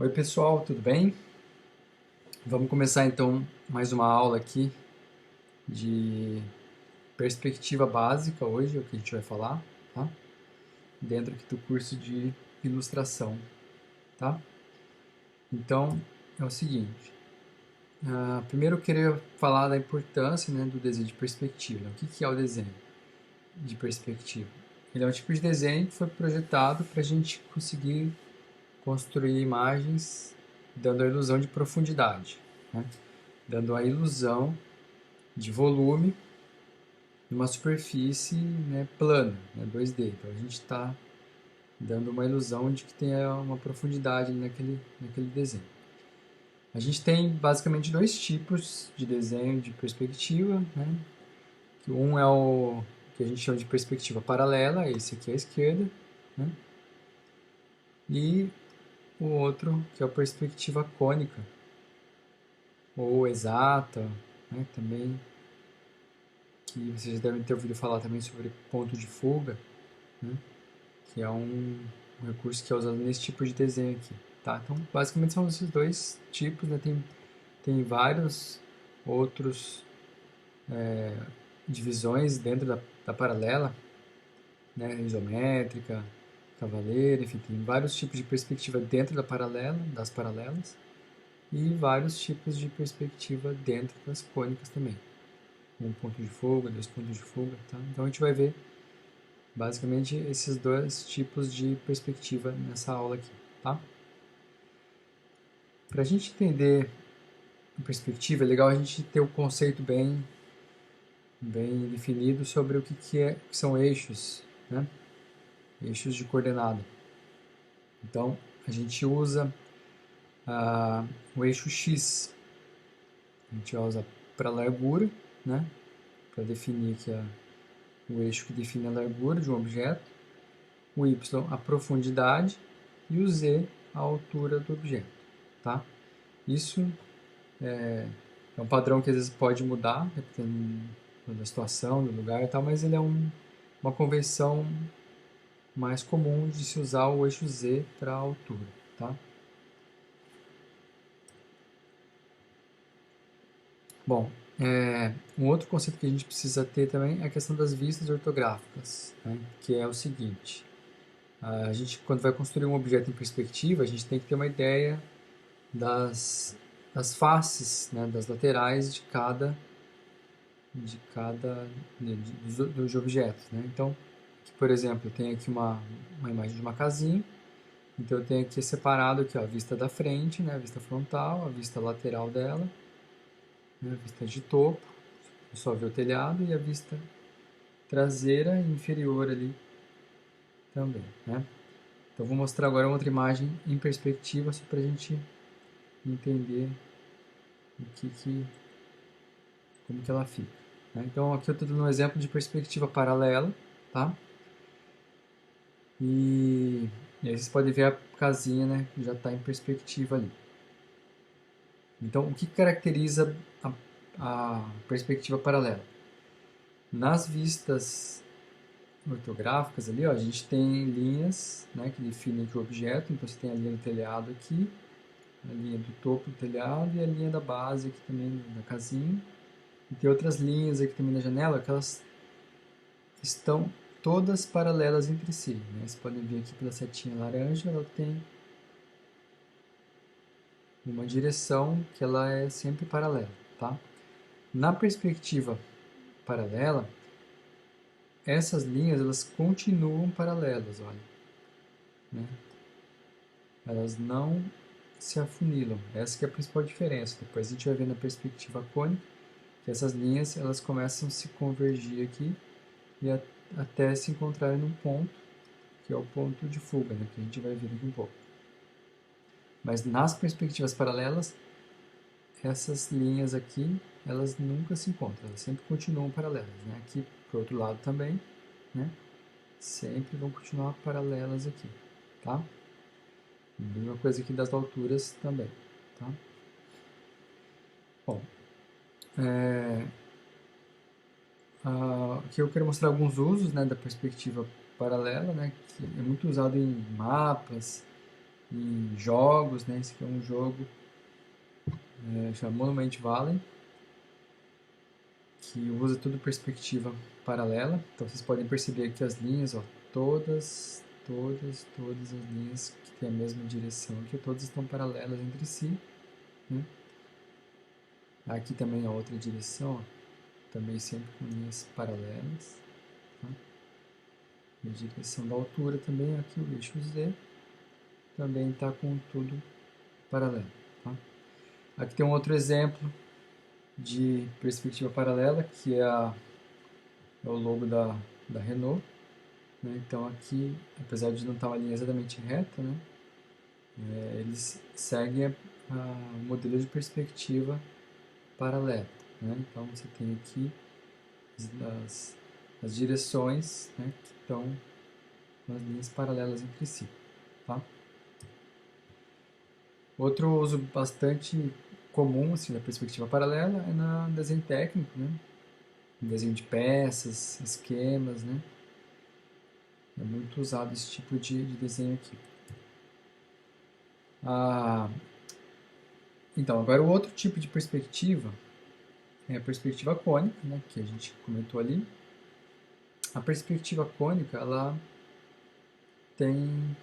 Oi pessoal, tudo bem? Vamos começar então mais uma aula aqui de perspectiva básica hoje, é o que a gente vai falar, tá? Dentro aqui do curso de ilustração, tá? Então, é o seguinte, primeiro eu queria falar da importância, né, do desenho de perspectiva, né? O que é o desenho de perspectiva? Ele é um tipo de desenho que foi projetado para a gente conseguir construir imagens dando a ilusão de profundidade, né? Dando a ilusão de volume numa superfície, né, plana, né, 2D. Então a gente está dando uma ilusão de que tem uma profundidade naquele desenho. A gente tem basicamente dois tipos de desenho de perspectiva, né? Um é o que a gente chama de perspectiva paralela, esse aqui à esquerda, né? E o outro que é a perspectiva cônica, ou exata, né? Também, que vocês devem ter ouvido falar também sobre ponto de fuga, né? Que é um recurso que é usado nesse tipo de desenho aqui, tá? Então, basicamente são esses dois tipos, né? Tem vários outros divisões dentro da paralela, né? Isométrica, cavaleira, enfim, tem vários tipos de perspectiva dentro da paralela, das paralelas, e vários tipos de perspectiva dentro das cônicas também. Um ponto de fuga, dois pontos de fuga, tá? Então a gente vai ver basicamente esses dois tipos de perspectiva nessa aula aqui, tá? Para a gente entender a perspectiva, é legal a gente ter o conceito bem definido sobre o que são eixos, né? Eixos de coordenada. Então, a gente usa o eixo X, a gente usa para largura, né? Para definir aqui o eixo que define a largura de um objeto, o Y a profundidade e o Z a altura do objeto, tá? Isso é um padrão que às vezes pode mudar, dependendo da situação, do lugar e tal, mas ele é uma convenção mais comum de se usar o eixo Z para a altura, tá? Bom, um outro conceito que a gente precisa ter também é a questão das vistas ortográficas, né? Que é o seguinte, a gente quando vai construir um objeto em perspectiva, a gente tem que ter uma ideia das, das faces, né? Das laterais dos objetos, né? Então, por exemplo, eu tenho aqui uma imagem de uma casinha, então eu tenho aqui separado aqui, ó, a vista da frente, né, a vista frontal, a vista lateral dela, né, a vista de topo, só ver o telhado, e a vista traseira e inferior ali também, né? Então vou mostrar agora outra imagem em perspectiva, só para a gente entender o como que ela fica, né? Então aqui eu estou dando um exemplo de perspectiva paralela, tá? E, e aí vocês podem ver a casinha, né, que já está em perspectiva ali. Então, o que caracteriza a perspectiva paralela? Nas vistas ortográficas ali, ó, a gente tem linhas, né, que definem aqui o objeto. Então, você tem a linha do telhado aqui, a linha do topo do telhado e a linha da base aqui também da casinha. E tem outras linhas aqui também na janela que elas estão todas paralelas entre si, né? Vocês podem ver aqui pela setinha laranja, ela tem uma direção que ela é sempre paralela, tá? Na perspectiva paralela, essas linhas elas continuam paralelas, olha, né? Elas não se afunilam. Essa que é a principal diferença. Depois a gente vai ver na perspectiva cônica que essas linhas elas começam a se convergir aqui e até se encontrarem num ponto, que é o ponto de fuga, né? Que a gente vai ver daqui um pouco. Mas nas perspectivas paralelas, essas linhas aqui, elas nunca se encontram, elas sempre continuam paralelas, né? Aqui pro outro lado também, né? Sempre vão continuar paralelas aqui, tá? Mesma coisa aqui das alturas também, tá? Bom, aqui eu quero mostrar alguns usos, né, da perspectiva paralela, né, que é muito usado em mapas, em jogos, né? Esse aqui é um jogo chama Monument Valley, que usa tudo perspectiva paralela. Então vocês podem perceber aqui as linhas, ó, todas as linhas que têm a mesma direção aqui, todas estão paralelas entre si, né? Aqui também a outra direção, ó, também sempre com linhas paralelas, tá? E a direção da altura também, aqui o eixo Z, também está com tudo paralelo, tá? Aqui tem um outro exemplo de perspectiva paralela, que é o logo da Renault, né? Então aqui, apesar de não estar uma linha exatamente reta, né? Eles seguem o modelo de perspectiva paralela, né? Então você tem aqui as direções, né, que estão nas linhas paralelas entre si, tá? Outro uso bastante comum assim, da perspectiva paralela é no desenho técnico, né? Desenho de peças, esquemas, né? É muito usado esse tipo de desenho aqui. Então, agora o outro tipo de perspectiva é a perspectiva cônica, né, que a gente comentou ali. A perspectiva cônica, ela tem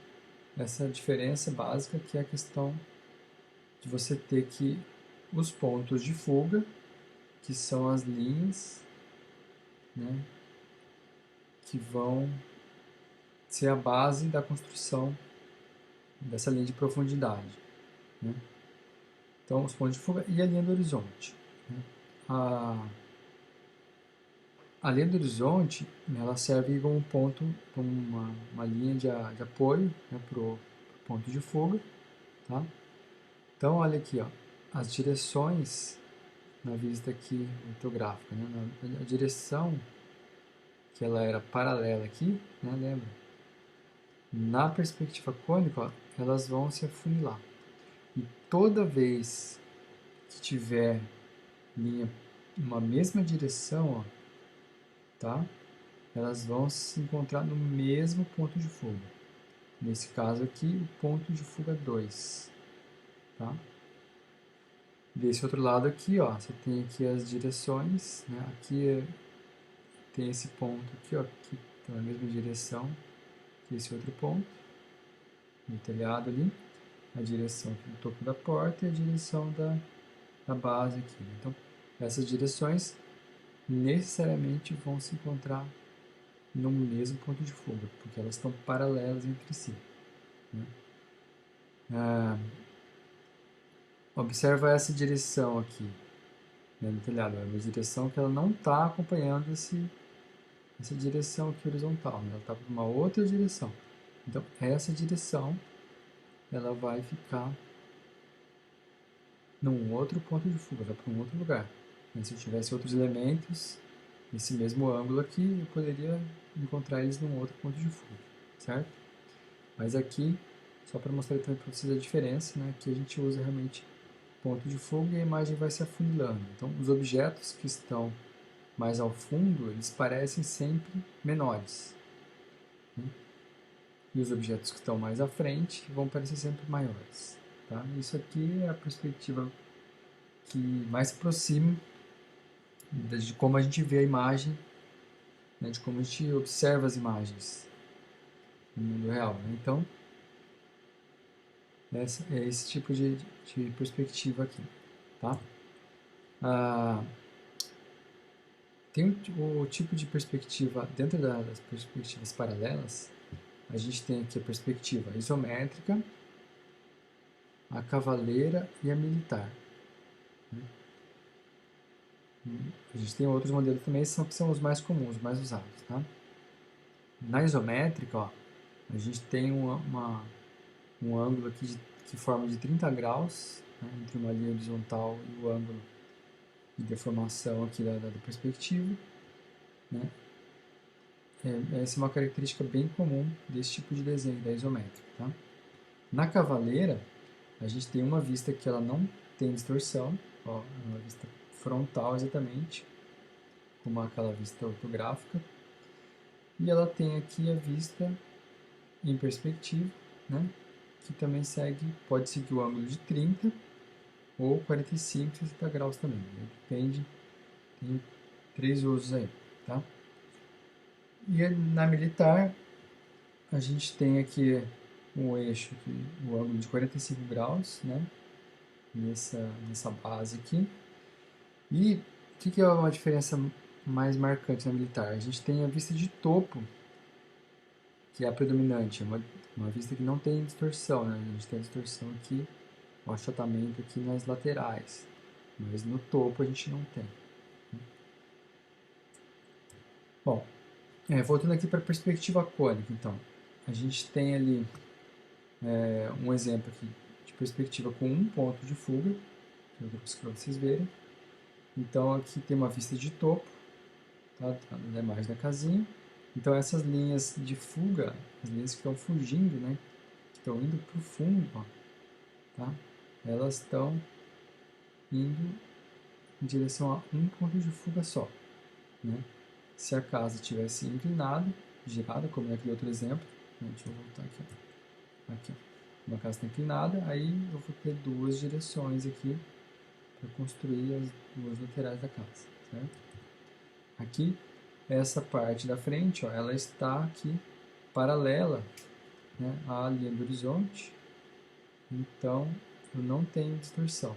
essa diferença básica, que é a questão de você ter que os pontos de fuga, que são as linhas, né, que vão ser a base da construção dessa linha de profundidade, né? Então, os pontos de fuga e a linha do horizonte, né? A linha do horizonte, ela serve como ponto, como uma linha de apoio, né, para o ponto de fuga, tá? Então, olha aqui, ó, as direções na vista aqui ortográfica, né? A direção que ela era paralela aqui, né, lembra? Na perspectiva cônica, ó, elas vão se afunilar. E toda vez que tiver linha uma mesma direção, ó, tá? Elas vão se encontrar no mesmo ponto de fuga. Nesse caso aqui, o ponto de fuga 2, tá? Desse outro lado aqui, ó, você tem aqui as direções, né? Aqui tem esse ponto aqui, ó, que está na mesma direção que esse outro ponto, no telhado ali, a direção aqui do topo da porta e a direção da base aqui. Então, essas direções necessariamente vão se encontrar no mesmo ponto de fuga, porque elas estão paralelas entre si, né? Observa essa direção aqui, né, no telhado. É uma direção que ela não está acompanhando essa direção aqui horizontal, né? Ela está para uma outra direção. Então, essa direção ela vai ficar num outro ponto de fuga, vai para um outro lugar. E se eu tivesse outros elementos nesse mesmo ângulo aqui, eu poderia encontrar eles num outro ponto de fuga, certo? Mas aqui, só para mostrar também para vocês a diferença, né? Aqui a gente usa realmente ponto de fuga e a imagem vai se afunilando. Então, os objetos que estão mais ao fundo, eles parecem sempre menores, né? E os objetos que estão mais à frente vão parecer sempre maiores, tá? Isso aqui é a perspectiva que mais se aproxima de como a gente vê a imagem, né? De como a gente observa as imagens no mundo real, né? Então, é esse tipo de perspectiva aqui, tá? Tem o tipo de perspectiva, dentro das perspectivas paralelas, a gente tem aqui a perspectiva isométrica, a cavaleira e a militar, né? A gente tem outros modelos também, que são os mais comuns, os mais usados, tá? Na isométrica, ó, a gente tem um ângulo aqui que forma de 30 graus, né, entre uma linha horizontal e o ângulo de deformação aqui da perspectiva, né? Essa é uma característica bem comum desse tipo de desenho, da isométrica, tá? Na cavaleira, a gente tem uma vista que ela não tem distorção, ó, uma vista frontal exatamente, como aquela vista ortográfica, e ela tem aqui a vista em perspectiva, né, que também pode seguir o ângulo de 30 ou 45, 60 graus também. Depende, tem 3 usos aí, tá? E na militar, a gente tem aqui um eixo, o ângulo de 45 graus, né? Nessa base aqui. E o que é uma diferença mais marcante na militar? A gente tem a vista de topo, que é a predominante, uma vista que não tem distorção, né? A gente tem a distorção aqui, o achatamento aqui nas laterais, mas no topo a gente não tem. Bom, voltando aqui para a perspectiva cônica, então, a gente tem ali um exemplo aqui de perspectiva com um ponto de fuga, para vocês verem. Então aqui tem uma vista de topo, tá na imagem da casinha. Então essas linhas de fuga, as linhas que estão fugindo, né, que estão indo para o fundo, ó, tá? Elas estão indo em direção a um ponto de fuga só, né? Se a casa tivesse inclinada, girada, como naquele outro exemplo, deixa eu voltar aqui, ó. Aqui, ó. Uma casa está inclinada, aí eu vou ter duas direções aqui para construir as duas laterais da casa, certo? Aqui, essa parte da frente, ó, ela está aqui paralela, né, à linha do horizonte, então eu não tenho distorção,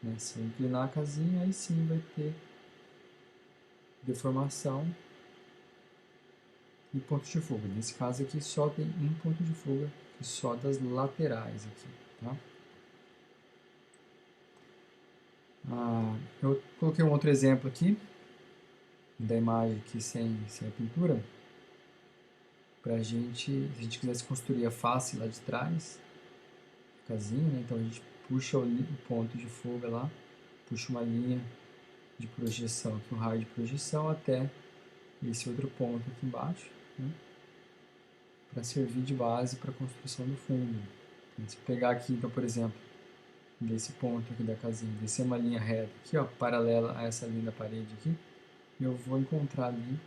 né? Se eu inclinar a casinha, aí sim vai ter deformação e ponto de fuga. Nesse caso aqui só tem um ponto de fuga, que só das laterais aqui, tá? Eu coloquei um outro exemplo aqui, da imagem aqui sem a pintura, pra gente, se a gente quisesse construir a face lá de trás, a casinha, né? Então a gente puxa o ponto de fuga lá, puxa uma linha de projeção, aqui um raio de projeção até esse outro ponto aqui embaixo, né? Para servir de base para a construção do fundo. Então, se eu pegar aqui, então, por exemplo, desse ponto aqui da casinha, descer uma linha reta aqui, ó, paralela a essa linha da parede aqui, eu vou encontrar ali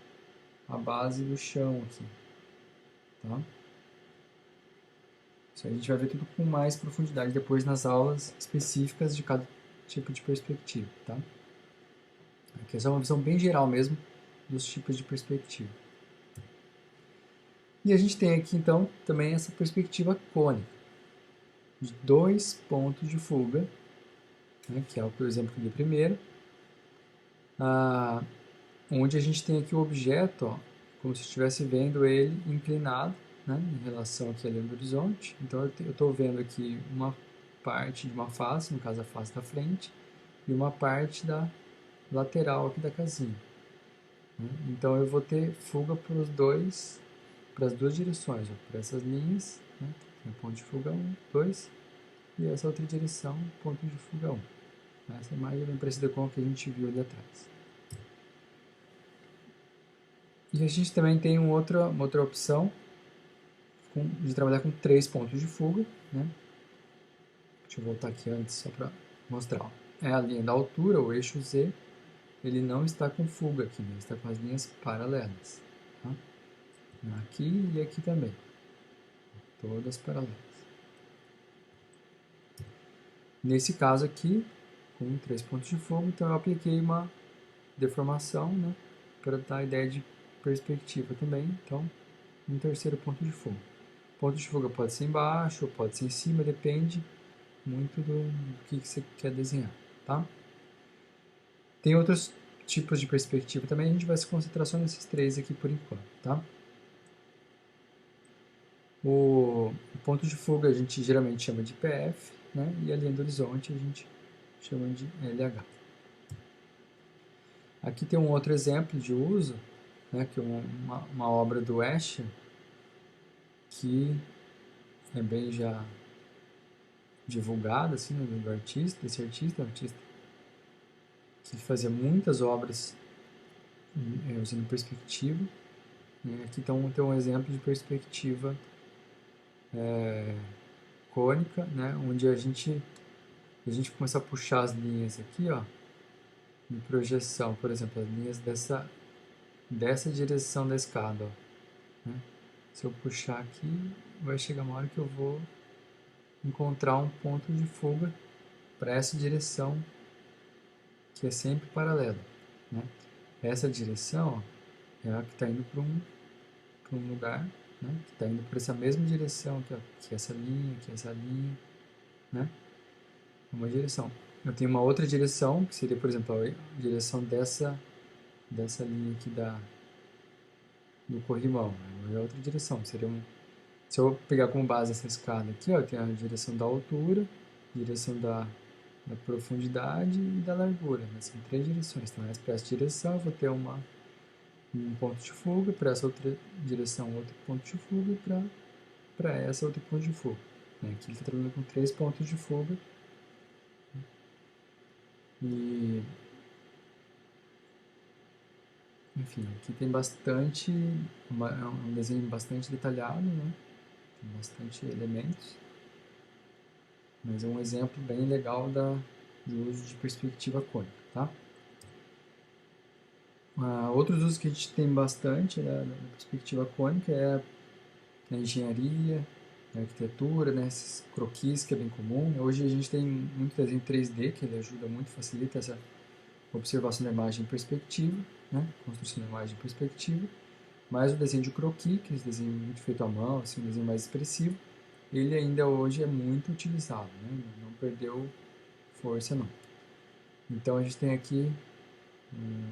a base do chão aqui, tá? Isso aí a gente vai ver tudo com mais profundidade depois nas aulas específicas de cada tipo de perspectiva, tá? Aqui é só uma visão bem geral mesmo dos tipos de perspectiva. E a gente tem aqui então também essa perspectiva cônica, de dois pontos de fuga, né, que é o exemplo que eu dei primeiro, onde a gente tem aqui o objeto, ó, como se estivesse vendo ele inclinado, né, em relação aqui à linha do horizonte. Então eu estou vendo aqui uma parte de uma face, no caso a face da frente, e uma parte da lateral aqui da casinha, né? Então eu vou ter fuga para as duas direções, para essas linhas, né, ponto de fuga 1, 2, e essa outra direção, ponto de fuga 1. Essa imagem é bem parecida com a que a gente viu ali atrás. E a gente também tem uma outra opção de trabalhar com 3 pontos de fuga, né? Deixa eu voltar aqui antes só para mostrar. Ó. É a linha da altura, o eixo Z, ele não está com fuga aqui, né? Ele está com as linhas paralelas. Tá? Aqui e aqui também. Todas paralelas. Nesse caso aqui, com 3 pontos de fuga, então eu apliquei uma deformação, né? Para dar a ideia de perspectiva também. Então, um terceiro ponto de fuga. Ponto de fuga pode ser embaixo, ou pode ser em cima, depende muito do que você quer desenhar, tá? Tem outros tipos de perspectiva também, a gente vai se concentrar só nesses três aqui por enquanto, tá? O ponto de fuga a gente geralmente chama de PF, né? E a linha do horizonte a gente chama de LH. Aqui tem um outro exemplo de uso, né? Que é uma obra do Escher, que é bem já divulgada, assim, né, do artista, desse artista que fazia muitas obras usando perspectiva. Aqui tem um exemplo de perspectiva cônica, né, onde a gente começa a puxar as linhas aqui, ó, em projeção, por exemplo, as linhas dessa direção da escada, ó, né? Se eu puxar aqui, vai chegar uma hora que eu vou encontrar um ponto de fuga para essa direção que é sempre paralela, né? Essa direção ó, é a que está indo para um lugar, né? Que está indo para essa mesma direção aqui, ó, que é essa linha, né? Uma direção. Eu tenho uma outra direção, que seria, por exemplo, a direção dessa linha aqui do corrimão. É outra direção. Seria se eu pegar como base essa escada aqui, ó, eu tenho a direção da altura, direção da profundidade e da largura. Né? São 3 direções. Então, para essa direção eu vou ter um ponto de fuga, para essa outra direção outro ponto de fuga e para essa outro ponto de fuga. Né? Aqui ele está trabalhando com 3 pontos de fuga. E, enfim, aqui tem bastante, é um desenho bastante detalhado, né? Tem bastante elementos. Mas é um exemplo bem legal do uso de perspectiva cônica, tá? Outros usos que a gente tem bastante da perspectiva cônica é na engenharia, na arquitetura, né, esses croquis que é bem comum. Hoje a gente tem muito desenho 3D, que ele ajuda muito, facilita essa observação da imagem em perspectiva, né, construção da imagem em perspectiva. Mas o desenho de croquis, que é esse desenho muito feito à mão, assim, um desenho mais expressivo, ele ainda hoje é muito utilizado, né, não perdeu força não. Então a gente tem aqui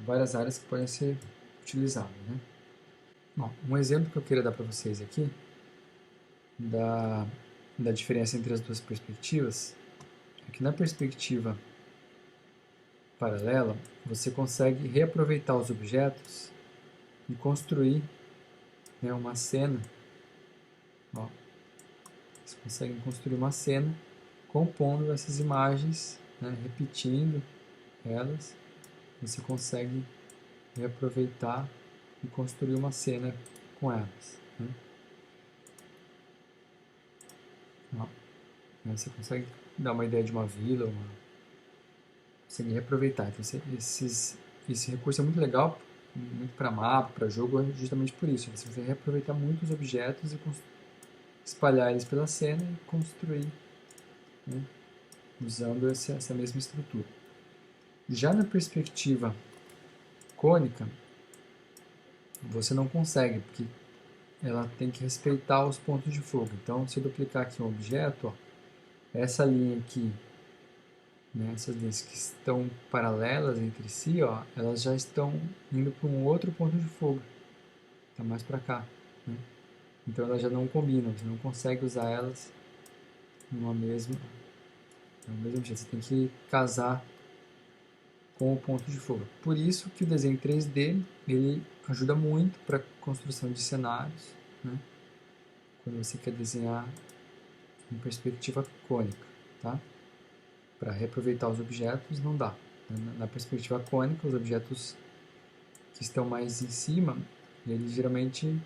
várias áreas que podem ser utilizadas, né. Bom, um exemplo que eu queria dar para vocês aqui da diferença entre as duas perspectivas é que na perspectiva paralela você consegue reaproveitar os objetos e construir, né, uma cena. Ó, você consegue construir uma cena compondo essas imagens, né, repetindo elas. Você consegue reaproveitar e construir uma cena com elas, né? Ó, você consegue dar uma ideia de uma vila, consegue reaproveitar. Então, esse recurso é muito legal, muito para mapa, para jogo, justamente por isso. Você consegue reaproveitar muitos objetos e espalhar eles pela cena e construir, né, usando essa mesma estrutura. Já na perspectiva cônica, você não consegue, porque ela tem que respeitar os pontos de fuga. Então, se eu duplicar aqui um objeto, ó, essa linha aqui, né, essas linhas que estão paralelas entre si, ó, elas já estão indo para um outro ponto de fuga, está mais para cá, né? Então elas já não combinam, você não consegue usar elas no mesmo jeito, você tem que casar com o ponto de fuga. Por isso que o desenho 3D ele ajuda muito para a construção de cenários, né, quando você quer desenhar em perspectiva cônica, tá? Para reaproveitar os objetos não dá. Na perspectiva cônica, os objetos que estão mais em cima, eles geralmente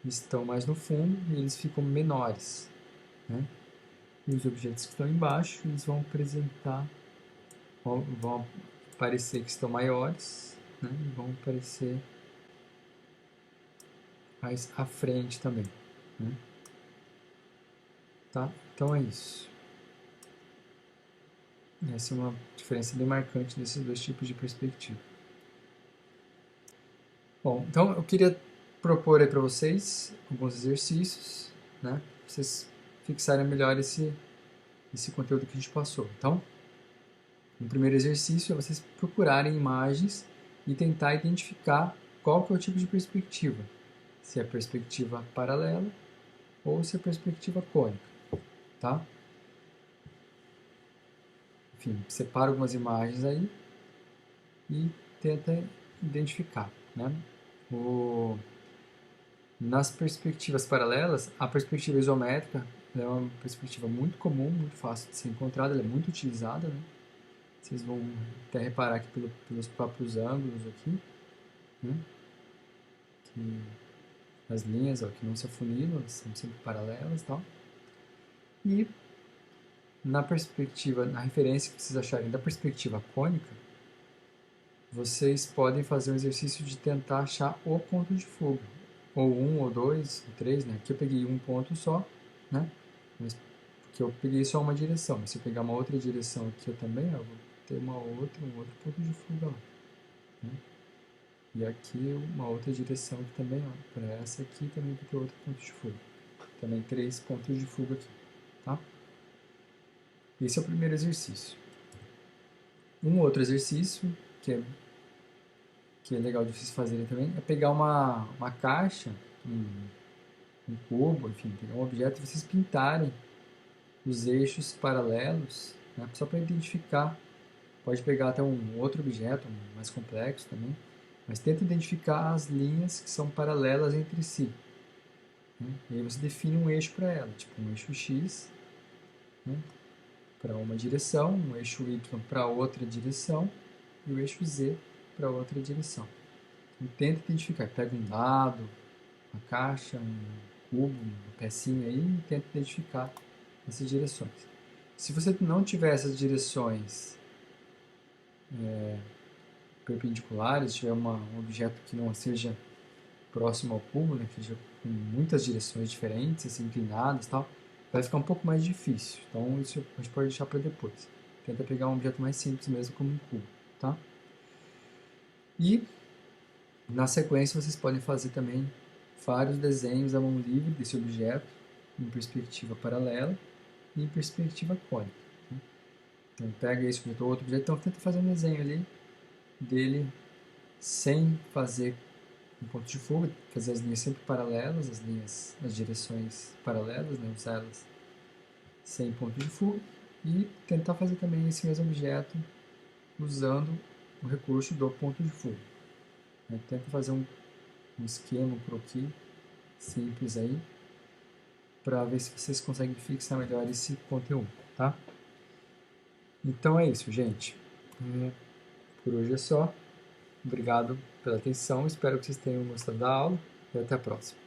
estão mais no fundo e eles ficam menores, né? E os objetos que estão embaixo, eles vão vão parecer que estão maiores, né? E vão parecer mais à frente também, né? Tá? Então é isso. Essa é uma diferença bem marcante desses dois tipos de perspectiva. Bom, então eu queria propor aí para vocês alguns exercícios, né? Pra vocês fixarem melhor esse conteúdo que a gente passou. Então, o primeiro exercício é vocês procurarem imagens e tentar identificar qual que é o tipo de perspectiva. Se é perspectiva paralela ou se é perspectiva cônica, tá? Enfim, separa algumas imagens aí e tenta identificar, né? Nas perspectivas paralelas, a perspectiva isométrica é uma perspectiva muito comum, muito fácil de ser encontrada, ela é muito utilizada, né? Vocês vão até reparar aqui pelos próprios ângulos aqui, né? Que as linhas, ó, que não se afunilam, elas são sempre paralelas e tal. E na perspectiva, na referência que vocês acharem da perspectiva cônica, vocês podem fazer um exercício de tentar achar o ponto de fuga, ou um, ou dois, ou três, né? Aqui eu peguei um ponto só, né? Mas que eu peguei só uma direção, mas se eu pegar uma outra direção aqui eu também, ó, vou ter um outro ponto de fuga lá, né? E aqui uma outra direção aqui também, ó, para essa aqui também vai ter outro ponto de fuga. Também 3 pontos de fuga aqui, tá? Esse é o primeiro exercício. Um outro exercício que é legal de vocês fazerem também é pegar uma caixa, um cubo, enfim, pegar um objeto e vocês pintarem os eixos paralelos, né, só para identificar. Pode pegar até um outro objeto, um mais complexo também, mas tenta identificar as linhas que são paralelas entre si, né? E aí você define um eixo para ela, tipo um eixo X, né, para uma direção, um eixo Y para outra direção e o eixo Z para outra direção. Então, tenta identificar, pega um dado, uma caixa, um cubo, uma pecinha aí e tenta identificar essas direções. Se você não tiver essas direções perpendiculares, tiver um objeto que não seja próximo ao cubo, né, que seja com muitas direções diferentes, assim, inclinadas e tal, vai ficar um pouco mais difícil. Então isso a gente pode deixar para depois. Tenta pegar um objeto mais simples mesmo, como um cubo, tá? E na sequência vocês podem fazer também vários desenhos à mão livre desse objeto, em perspectiva paralela e em perspectiva cônica, né? Então pega esse objeto ou outro objeto, então tenta fazer um desenho ali dele sem fazer um ponto de fuga, fazer as linhas sempre paralelas, as direções paralelas, né, usar elas sem ponto de fuga, e tentar fazer também esse mesmo objeto usando o recurso do ponto de fuga, né? Tenta fazer um esquema, um croquis simples aí, para ver se vocês conseguem fixar melhor esse conteúdo, tá? Então é isso, gente. Por hoje é só. Obrigado pela atenção, espero que vocês tenham gostado da aula e até a próxima.